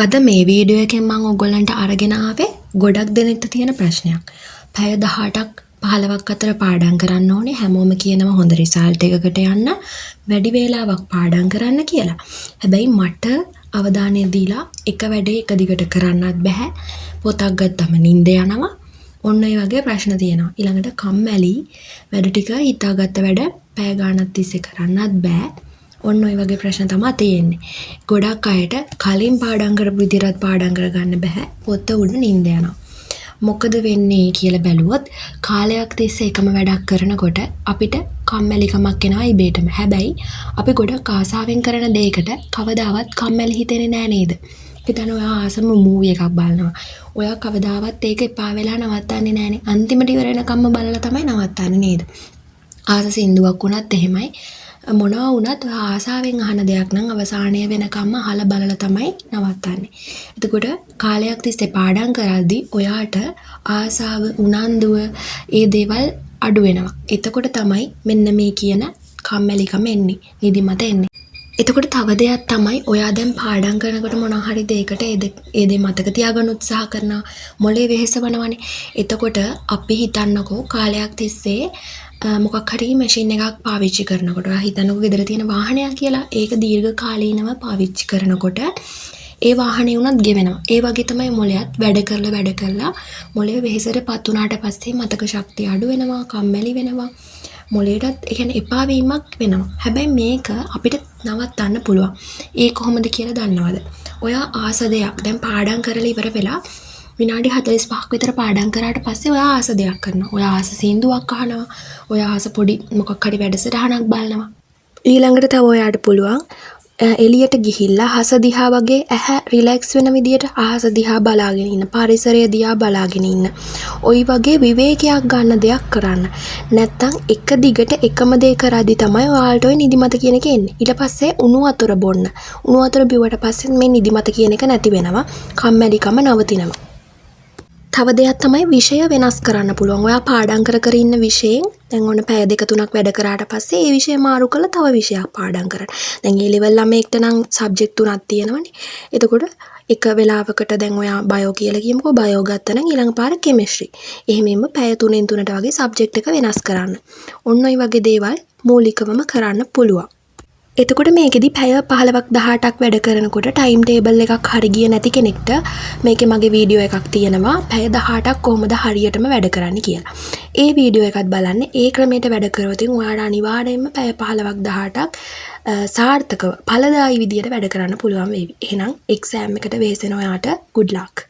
අද මේ වීඩියෝ එකෙන් මම ඔයගොල්ලන්ට අරගෙන ආවේ ගොඩක් දෙනෙක්ට තියෙන ප්‍රශ්නයක්. පැය 18ක් 15ක් අතර පාඩම් කරන්න ඕනේ. හැමෝම කියනවා හොඳ රිසල්ට් එකකට යන්න වැඩි වේලාවක් පාඩම් කරන්න කියලා. හැබැයි මට අවධානය දීලා එක වැඩේ එක දිගට කරන්නත් බෑ. පොතක් ගත්තම නිින්ද යනවා. ඔන්න ඒ වගේ ප්‍රශ්න තියෙනවා. ඊළඟට කම්මැලි වැඩ ටික හිතාගත්ත වැඩ පැය ගාණක් තිස්සේ කරන්නත් බෑ. ඔන්න ඔය වගේ ප්‍රශ්න තමයි තියෙන්නේ. ගොඩක් අයට කලින් පාඩම් කරපු විදිහට පාඩම් කරගන්න බෑ. පොත උඩ නිින්ද යනවා. මොකද වෙන්නේ කියලා බැලුවොත් කාලයක් තිස්සේ එකම වැඩක් කරනකොට අපිට කම්මැලිකමක් එනවා ඉබේටම. හැබැයි අපි ගොඩක් ආසාවෙන් කරන දෙයකට කවදාවත් කම්මැලි හිතෙන්නේ නෑ නේද? හිතන්න ඔයා ආසම මූවි එකක් බලනවා. ඔයා කවදාවත් ඒක එපා වෙලා නවත්තන්නේ නෑනේ. අන්තිමට ඉවර වෙනකම්ම බලලා තමයි නවත්තන්නේ නේද? ආස සින්දුවක් වුණත් එහෙමයි. මොනවා වුණත් ආසාවෙන් අහන දෙයක් නම් අවසානය වෙනකම්ම අහලා බලලා තමයි නවත්තන්නේ. එතකොට කාලයක් තිස්සේ පාඩම් කරද්දී ඔයාට ආසාව උනන්දුව ඒ දේවල් අඩු වෙනවා. එතකොට තමයි මෙන්න මේ කියන කම්මැලිකම එන්නේ. නිදිමත එන්නේ. එතකොට තව දෙයක් තමයි ඔයා දැන් පාඩම් කරනකොට මොනවා හරි දෙයකට ඒ දේ මතක තියාගන්න උත්සාහ කරනවා. මොලේ වෙහෙසවනවනේ. එතකොට අපි හිතන්නකෝ කාලයක් තිස්සේ මොකක් හරි මැෂින් එකක් පාවිච්චි කරනකොට ඔයා හිතන්නකෝ ගෙදර තියෙන වාහනයක් කියලා. ඒක දීර්ඝ කාලීනව පාවිච්චි කරනකොට ඒ වාහනේ උනත් ගෙවෙනවා. ඒ වගේ තමයි මොලයත් වැඩ කරලා මොලේ වෙහෙසටපත් වුණාට පස්සේ මතක ශක්තිය අඩු වෙනවා, කම්මැලි වෙනවා. මොලේටත් ඒ කියන්නේ එපා වීමක් වෙනවා. හැබැයි මේක අපිට නවත්තන්න පුළුවන්. ඒ කොහොමද කියලා දන්නවද? ඔයා ආස දෙයක් දැන් පාඩම් කරලා ඉවර වෙලා විනාඩි 45ක් විතර පාඩම් කරාට පස්සේ ඔයා ආස දෙයක් කරනවා. ඔයා ආස සින්දුවක් අහනවා. ඔයා ආස පොඩි මොකක් හරි වැඩසටහනක් බලනවා. ඊළඟට තව ඔයාට පුළුවන් එළියට ගිහිල්ලා අහස දිහා වගේ ඇහැ රිලැක්ස් වෙන විදියට අහස දිහා බලාගෙන ඉන්න. පරිසරය දිහා බලාගෙන ඉන්න. ওই වගේ විවේකයක් ගන්න දෙයක් කරන්න. නැත්තම් එක දිගට එකම දේ කරද්දි තමයි ඔයාලට ওই නිදිමත කියන එක එන්නේ. ඊට පස්සේ උණු වතුර බොන්න. උණු වතුර බිව්වට පස්සේ මේ නිදිමත කියන එක නැති වෙනවා. කම්මැලිකම නවතිනවා. තව දෙයක් තමයි විෂය වෙනස් කරන්න පුළුවන්. ඔයා පාඩම් කර ඉන්න විෂයෙන් දැන් ඔන්න පැය 2-3ක් වැඩ කරාට පස්සේ ඒ විෂය මාරු කරලා තව විෂයක් පාඩම් කරන්න. දැන් ඒ ලෙවල් ළමයෙක්ට නම් සබ්ජෙක්ට් 3ක් තියෙනවනේ. එතකොට එක වෙලාවකට දැන් ඔයා බයෝ කියලා කියමුකෝ. බයෝ ගත්තා නම් ඊළඟ පාර කෙමිස්ට්‍රි. එහෙමම පැය 3න් 3ට වගේ සබ්ජෙක්ට් එක වෙනස් කරන්න. ඔන්න ඔය වගේ දේවල් මූලිකවම කරන්න පුළුවන්. එතකොට මේකෙදි පැය 15ක් 18ක් වැඩ කරනකොට ටයිම් ටේබල් එකක් හරි ගියේ නැති කෙනෙක්ට මේකේ මගේ වීඩියෝ එකක් තියෙනවා පැය 18ක් කොහොමද හරියටම වැඩ කරන්න කියලා. ඒ වීඩියෝ එකත් බලන්න. ඒ ක්‍රමයට වැඩ කරොත් ඔයාලට අනිවාර්යයෙන්ම පැය 15ක් 18ක් සාර්ථකව ඵලදායී විදියට වැඩ කරන්න පුළුවන් වේවි. එහෙනම් එක්සෑම් එකට වෙහෙසෙන ඔයාට good luck.